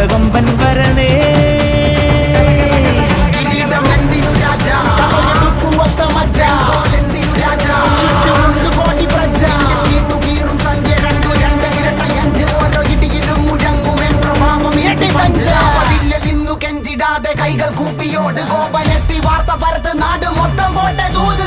കൊമ്പൻ വരണേ. കൈകൾ കൂപ്പിയോട് കോപനെത്തി വാർത്ത പരത്ത് നാട് മൊത്തം പോട്ടെ ദൂത്.